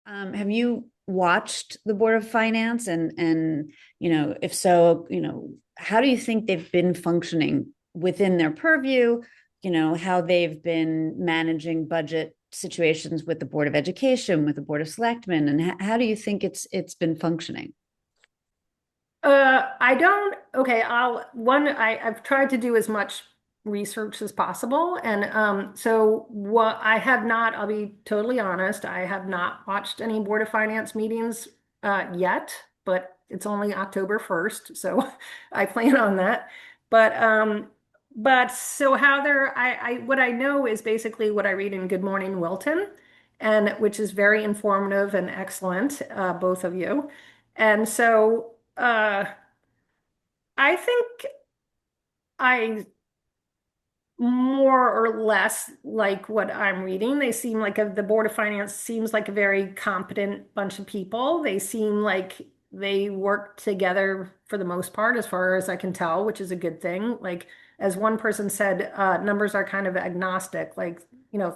Have you watched the Board of Finance and if so, how do you think they've been functioning within their purview? How they've been managing budget situations with the Board of Education, with the Board of Selectmen, and how do you think it's been functioning? I don't, okay, I've tried to do as much research as possible. And so what I have not, I'll be totally honest, I have not watched any Board of Finance meetings yet, but it's only October 1st, so I plan on that. But but so how they're I what I know is basically what I read in Good Morning Wilton, and which is very informative and excellent, both of you. And so I think I more or less like what I'm reading. They seem like the Board of Finance seems like a very competent bunch of people. They seem like they work together for the most part, as far as I can tell, which is a good thing. Like, as one person said, numbers are kind of agnostic. Like,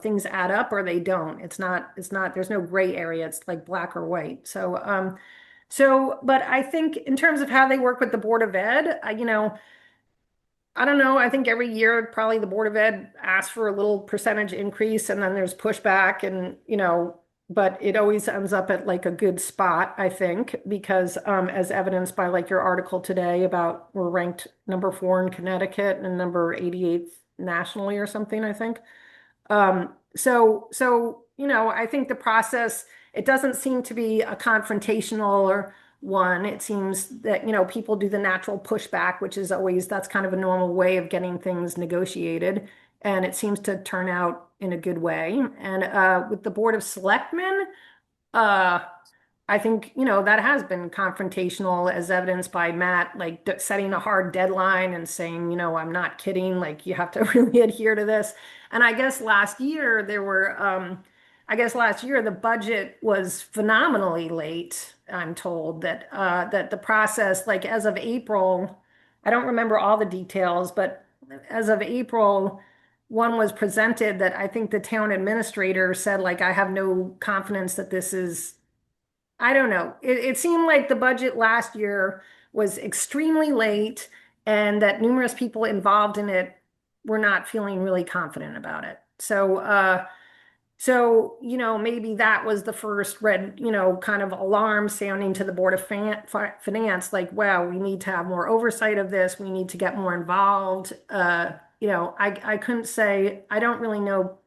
things add up or they don't. It's not, there's no gray area. It's like black or white. But I think in terms of how they work with the Board of Ed, I don't know. I think every year probably the Board of Ed asks for a little percentage increase and then there's pushback but it always ends up at like a good spot, I think, because as evidenced by like your article today about we're ranked number 4 in Connecticut and number 88th nationally or something, I think. I think the process, it doesn't seem to be a confrontational or one. It seems that, people do the natural pushback, which is always, that's kind of a normal way of getting things negotiated. And it seems to turn out in a good way. And with the Board of Selectmen, uh, I think, that has been confrontational as evidenced by Matt, like setting a hard deadline and saying, I'm not kidding, like you have to really adhere to this. And I guess last year the budget was phenomenally late. I'm told that the process, like as of April, I don't remember all the details, but as of April, one was presented that I think the town administrator said, like, I have no confidence that this is I don't know. It seemed like the budget last year was extremely late and that numerous people involved in it were not feeling really confident about it. Maybe that was the first red, kind of alarm sounding to the Board of Finance, like, wow, we need to have more oversight of this. We need to get more involved. I couldn't say, I don't really know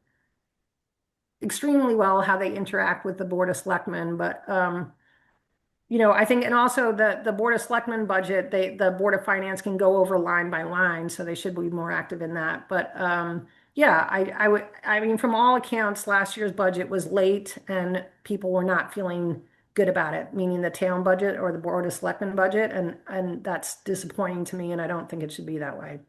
extremely well how they interact with the Board of Selectmen, but I think, and also the Board of Selectmen budget, the Board of Finance can go over line by line, so they should be more active in that. But yeah, I mean, from all accounts, last year's budget was late and people were not feeling good about it, meaning the town budget or the Board of Selectmen budget, and that's disappointing to me, and I don't think it should be that way.